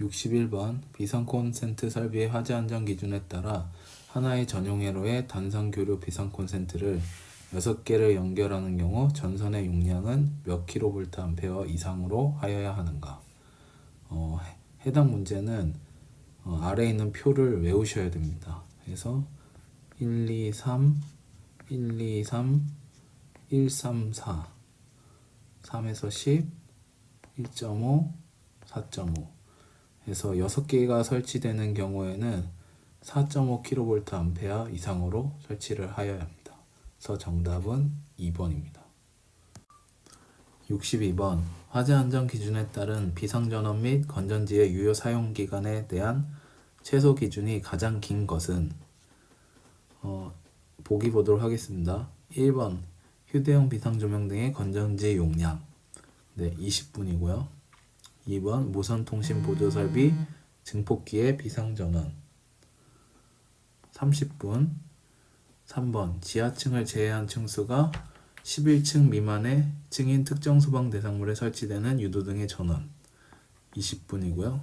61번 비상 콘센트 설비의 화재 안전 기준에 따라 하나의 전용 회로에 단상 교류 비상 콘센트를 6개를 연결하는 경우 전선의 용량은 몇 kVA 이상으로 하여야 하는가? 해당 문제는 아래에 있는 표를 외우셔야 됩니다. 그래서 1, 2, 3, 1, 2, 3, 1, 3, 4, 3에서 10, 1.5, 4.5 해서 6개가 설치되는 경우에는 4.5kVA 이상으로 설치를 하여야 합니다. 그래서 정답은 2번입니다. 62번 화재 안전 기준에 따른 비상전원 및 건전지의 유효 사용 기간에 대한 최소 기준이 가장 긴 것은 보기 보도록 하겠습니다. 1번 휴대용 비상조명 등의 건전지 용량 20분이고요. 2번 무선통신 보조설비 증폭기의 비상전원 30분. 3번 지하층을 제외한 층수가 11층 미만의 층인 특정 소방 대상물에 설치되는 유도등의 전원 20분이고요.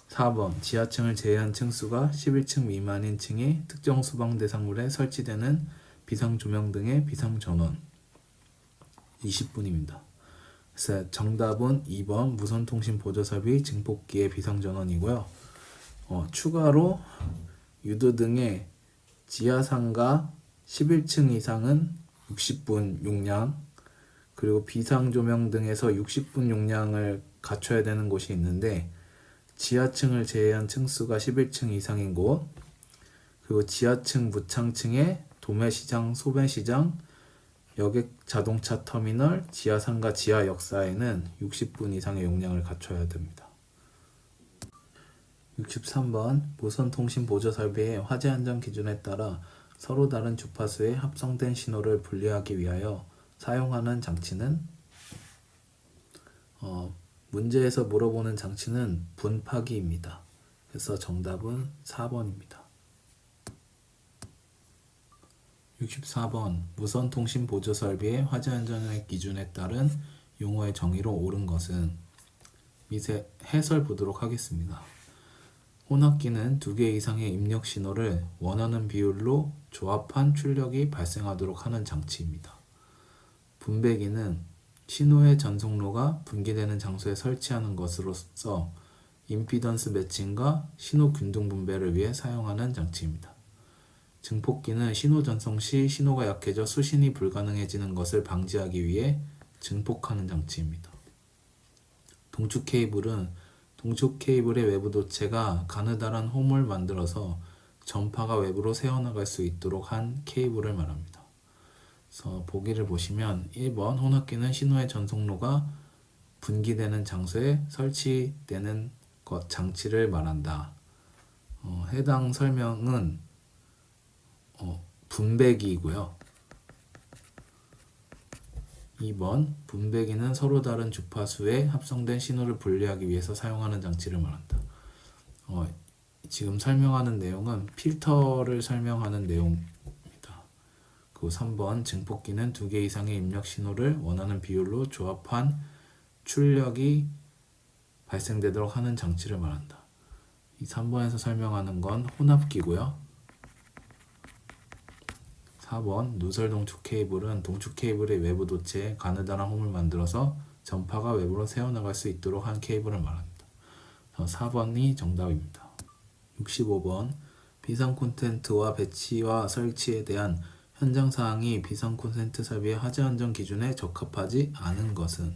4번 지하층을 제외한 층수가 11층 미만인 층의 특정 소방 대상물에 설치되는 비상조명 등의 비상전원 20분입니다. 그래서 정답은 2번 무선통신 보조설비 증폭기의 비상전원이고요. 추가로 유도등의 지하상가 11층 이상은 60분 용량, 그리고 비상조명 등에서 60분 용량을 갖춰야 되는 곳이 있는데 지하층을 제외한 층수가 11층 이상인 곳, 그리고 지하층 무창층의 도매시장, 소매시장, 여객 자동차 터미널, 지하상가, 지하역사에는 60분 이상의 용량을 갖춰야 됩니다. 63번 무선통신 보조설비의 화재 안전 기준에 따라 서로 다른 주파수의 합성된 신호를 분리하기 위하여 사용하는 장치는 문제에서 물어보는 장치는 분파기입니다. 그래서 정답은 4번입니다. 64번 무선통신 보조설비의 화재 안전의 기준에 따른 용어의 정의로 옳은 것은 밑에 해설 보도록 하겠습니다. 혼합기는 2개 이상의 입력 신호를 원하는 비율로 조합한 출력이 발생하도록 하는 장치입니다. 분배기는 신호의 전송로가 분기되는 장소에 설치하는 것으로서 임피던스 매칭과 신호 균등 분배를 위해 사용하는 장치입니다. 증폭기는 신호 전송 시 신호가 약해져 수신이 불가능해지는 것을 방지하기 위해 증폭하는 장치입니다. 동축 케이블은 동축 케이블의 외부 도체가 가느다란 홈을 만들어서 전파가 외부로 새어나갈 수 있도록 한 케이블을 말합니다. 그래서 보기를 보시면 1번 혼합기는 신호의 전송로가 분기되는 장소에 설치되는 장치를 말한다. 해당 설명은 분배기이고요. 2번 분배기는 서로 다른 주파수에 합성된 신호를 분리하기 위해서 사용하는 장치를 말한다. 지금 설명하는 내용은 필터를 설명하는 내용입니다. 그리고 3번 증폭기는 2개 이상의 입력 신호를 원하는 비율로 조합한 출력이 발생되도록 하는 장치를 말한다. 이 3번에서 설명하는 건 혼합기고요. 4번 누설 동축 케이블은 동축 케이블의 외부 도체에 가느다란 홈을 만들어서 전파가 외부로 새어나갈 수 있도록 한 케이블을 말합니다. 4번이 정답입니다. 65번 비상 콘센트와 배치와 설치에 대한 현장 사항이 비상 콘센트 설비의 화재 안전 기준에 적합하지 않은 것은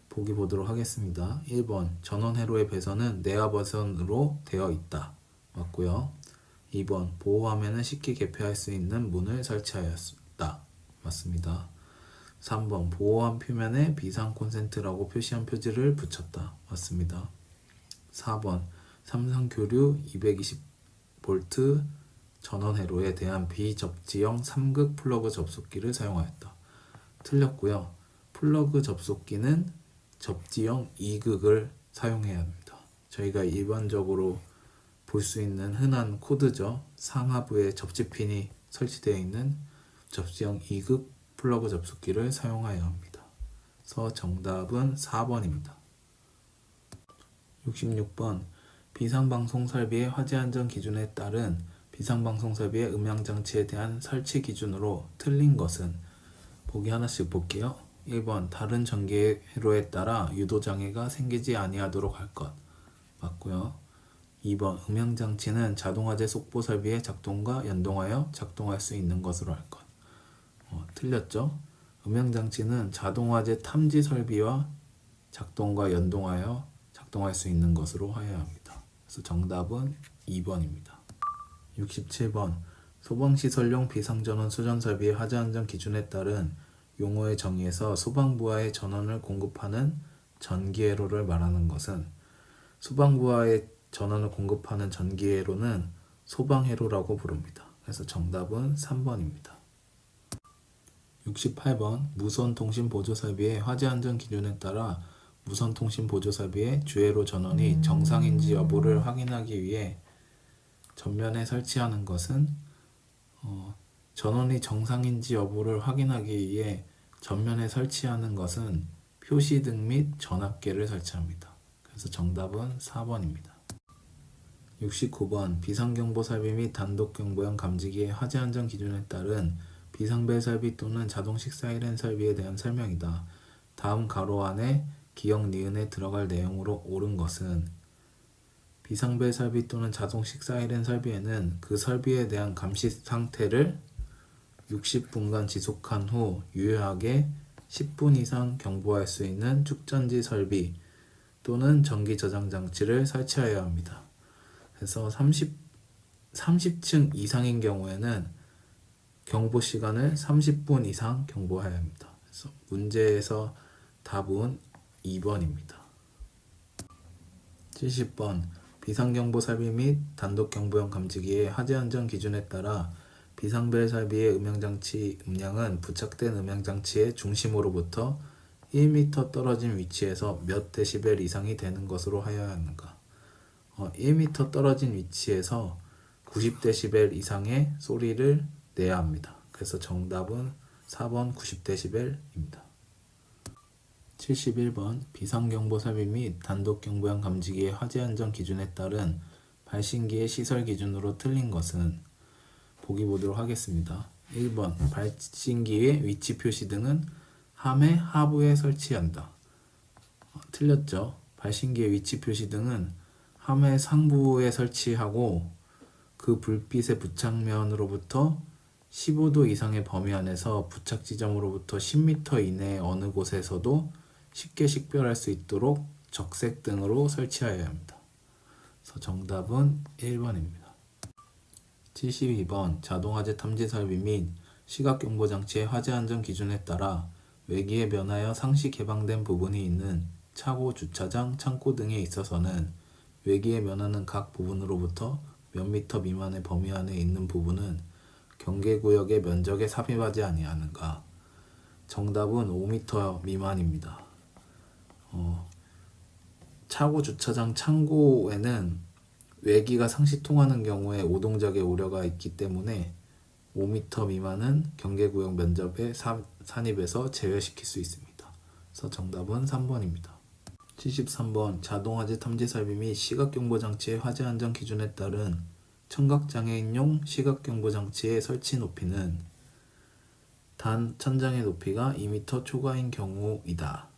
보기 보도록 하겠습니다. 1번 전원 회로의 배선은 내압 배선으로 되어 있다. 맞고요. 2번 보호화면은 쉽게 개폐할 수 있는 문을 설치하였다. 맞습니다. 3번 보호함 표면에 비상 콘센트라고 표시한 표지를 붙였다. 맞습니다. 4번 삼성 교류 220V 전원 회로에 대한 비접지형 3극 플러그 접속기를 사용하였다. 틀렸고요. 플러그 접속기는 접지형 2극을 사용해야 합니다. 저희가 일반적으로 볼 수 있는 흔한 코드죠. 상하부에 접지핀이 설치되어 있는 접지형 2극 플러그 접속기를 사용하여야 합니다. 그래서 정답은 4번입니다. 66번 비상방송 설비의 화재 안전 기준에 따른 비상방송 설비의 음향장치에 대한 설치 기준으로 틀린 것은? 보기 하나씩 볼게요. 1번 다른 전기회로에 따라 유도장애가 생기지 아니하도록 할 것. 맞고요. 2번 음향장치는 자동화재 속보 설비의 작동과 연동하여 작동할 수 있는 것으로 할 것. 틀렸죠? 음향장치는 자동화재 탐지 설비와 작동과 연동하여 작동할 수 있는 것으로 하여야 합니다. 그래서 정답은 2번입니다. 67번 소방시설용 비상전원 수전설비의 화재안전 기준에 따른 용어의 정의에서 소방부와의 전원을 공급하는 전기회로를 말하는 것은? 소방부와의 전원을 공급하는 전기회로는 소방회로라고 부릅니다. 그래서 정답은 3번입니다. 68번 무선통신보조설비의 화재안전 기준에 따라 무선통신보조설비의 주회로 전원이 정상인지 여부를 확인하기 위해 전면에 설치하는 것은? 전원이 정상인지 여부를 확인하기 위해 전면에 설치하는 것은 표시등 및 전압계를 설치합니다. 그래서 정답은 4번입니다. 69번 비상경보 설비 및 단독경보용 감지기의 화재안전 기준에 따른 비상벨 설비 또는 자동식 사이렌 설비에 대한 설명이다. 다음 가로 안에 기역 니은에 들어갈 내용으로 옳은 것은? 비상벨 설비 또는 자동식 사이렌 설비에는 그 설비에 대한 감시 상태를 60분간 지속한 후 유효하게 10분 이상 경보할 수 있는 축전지 설비 또는 전기 저장 장치를 설치하여야 합니다. 그래서 30층 이상인 경우에는 경보 시간을 30분 이상 경보해야 합니다. 그래서 문제에서 답은 2번입니다. 70번 비상경보 설비 및 단독경보용 감지기의 화재안전 기준에 따라 비상벨 설비의 음향장치 음량은 부착된 음향장치의 중심으로부터 1m 떨어진 위치에서 몇 데시벨 이상이 되는 것으로 하여야 하는가? 1m 떨어진 위치에서 90데시벨 이상의 소리를 내야 합니다. 그래서 정답은 4번 90데시벨입니다. 71번 비상경보 설비 및 단독경보용 감지기의 화재안전 기준에 따른 발신기의 시설 기준으로 틀린 것은? 보기 보도록 하겠습니다. 1번 발신기의 위치 표시 등은 함의 하부에 설치한다. 틀렸죠? 발신기의 위치 표시 등은 함의 상부에 설치하고 그 불빛의 부착면으로부터 15도 이상의 범위 안에서 부착 지점으로부터 10m 이내의 어느 곳에서도 쉽게 식별할 수 있도록 적색 등으로 설치하여야 합니다. 그래서 정답은 1번입니다. 72번 자동화재 탐지 설비 및 시각경보장치의 화재안전 기준에 따라 외기에 면하여 상시 개방된 부분이 있는 차고, 주차장, 창고 등에 있어서는 외기에 면하는 각 부분으로부터 몇 미터 미만의 범위 안에 있는 부분은 경계구역의 면적에 삽입하지 아니하는가? 정답은 5m 미만입니다. 차고, 주차장, 창고에는 외기가 상시 통하는 경우에 오동작의 우려가 있기 때문에 5m 미만은 경계구역 면적에 산입해서 제외시킬 수 있습니다. 그래서 정답은 3번입니다. 73번 자동화재 탐지 설비 및 시각경보장치의 화재안전 기준에 따른 청각장애인용 시각경보장치의 설치 높이는 단 천장의 높이가 2m 초과인 경우이다.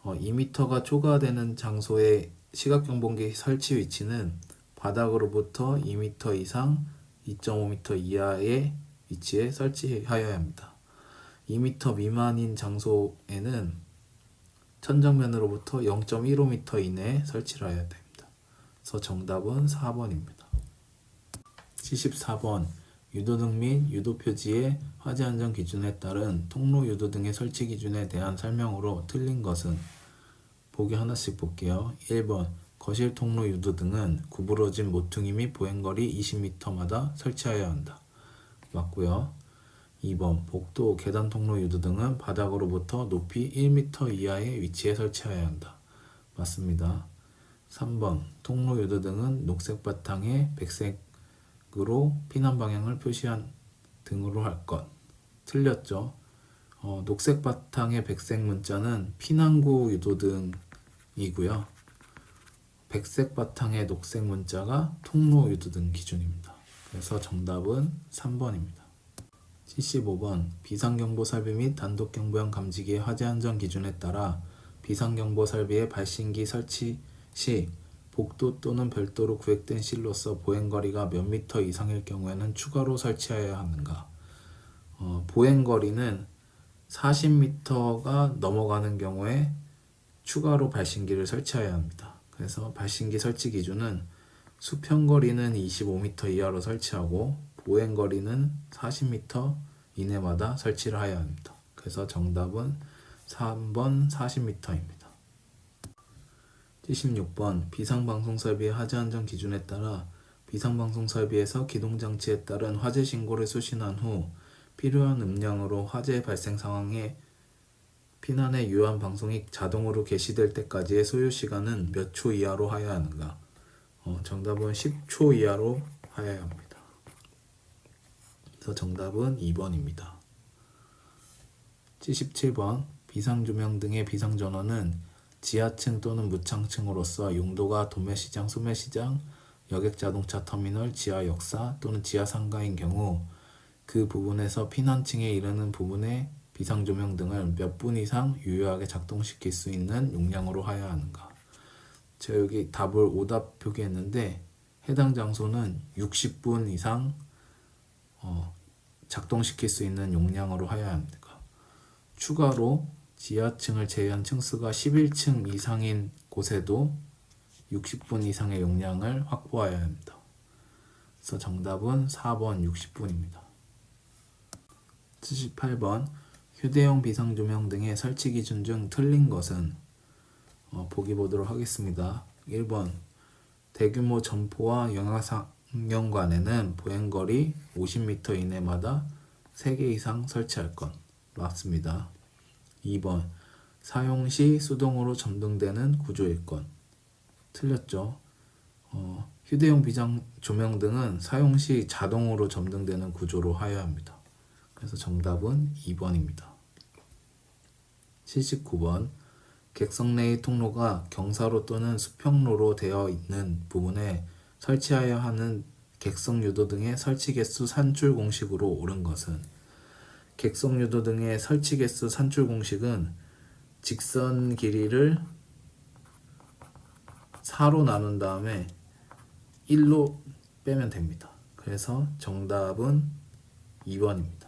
2m가 초과되는 장소의 시각경보기 설치 위치는 바닥으로부터 2m 이상 2.5m 이하의 위치에 설치하여야 합니다. 2m 미만인 장소에는 천정면으로부터 0.15m 이내에 설치를 해야 됩니다. 그래서 정답은 4번입니다. 74번 유도등 및 유도표지의 화재안전 기준에 따른 통로 유도등의 설치 기준에 대한 설명으로 틀린 것은? 보기 하나씩 볼게요. 1번 거실 통로 유도등은 구부러진 모퉁이 및 보행거리 20m마다 설치하여야 한다. 맞고요. 2번 복도 계단 통로 유도등은 바닥으로부터 높이 1m 이하의 위치에 설치하여야 한다. 맞습니다. 3번 통로 유도등은 녹색 바탕에 백색으로 피난 방향을 표시한 등으로 할 것. 틀렸죠. 녹색 바탕의 백색 문자는 피난구 유도등이고요. 백색 바탕의 녹색 문자가 통로 유도등 기준입니다. 그래서 정답은 3번입니다. 75번 비상경보 설비 및 단독경보형 감지기의 화재 안전 기준에 따라 비상경보 설비의 발신기 설치 시 복도 또는 별도로 구획된 실로서 보행거리가 몇 미터 이상일 경우에는 추가로 설치해야 하는가? 보행거리는 40m가 넘어가는 경우에 추가로 발신기를 설치해야 합니다. 그래서 발신기 설치 기준은 수평거리는 25m 이하로 설치하고 보행거리는 40m 이내마다 설치를 해야 합니다. 그래서 정답은 3번 40m입니다. 76번 비상방송 설비의 화재 안전 기준에 따라 비상방송 설비에서 기동장치에 따른 화재 신고를 수신한 후 필요한 음량으로 화재 발생 상황에 피난의 유한 방송이 자동으로 개시될 때까지의 소요 시간은 몇 초 이하로 하여야 하는가? 정답은 10초 이하로 하여야 합니다. 그래서 정답은 2번입니다. 77번 비상조명 등의 비상전원은 지하층 또는 무창층으로서 용도가 도매시장, 소매시장, 여객자동차 터미널, 지하역사 또는 지하상가인 경우 그 부분에서 피난층에 이르는 부분의 비상조명 등을 몇 분 이상 유효하게 작동시킬 수 있는 용량으로 하여야 하는가? 제가 여기 답을 오답 표기했는데 해당 장소는 60분 이상 작동시킬 수 있는 용량으로 하여야 합니다. 추가로 지하층을 제외한 층수가 11층 이상인 곳에도 60분 이상의 용량을 확보해야 합니다. 그래서 정답은 4번 60분입니다. 78번 휴대용 비상조명 등의 설치 기준 중 틀린 것은 보기 보도록 하겠습니다. 1번 대규모 점포와 영화상영관에는 보행거리 50m 이내마다 3개 이상 설치할 것 맞습니다. 2번 사용 시 수동으로 점등되는 구조일 것 틀렸죠. 휴대용 비상 조명 등은 사용 시 자동으로 점등되는 구조로 하여야 합니다. 그래서 정답은 2번입니다. 79번 객석 내의 통로가 경사로 또는 수평로로 되어 있는 부분에 설치하여야 하는 객석 유도 등의 설치 개수 산출 공식으로 옳은 것은 객석 유도 등의 설치 개수 산출 공식은 직선 길이를 4로 나눈 다음에 1로 빼면 됩니다. 그래서 정답은 2번입니다.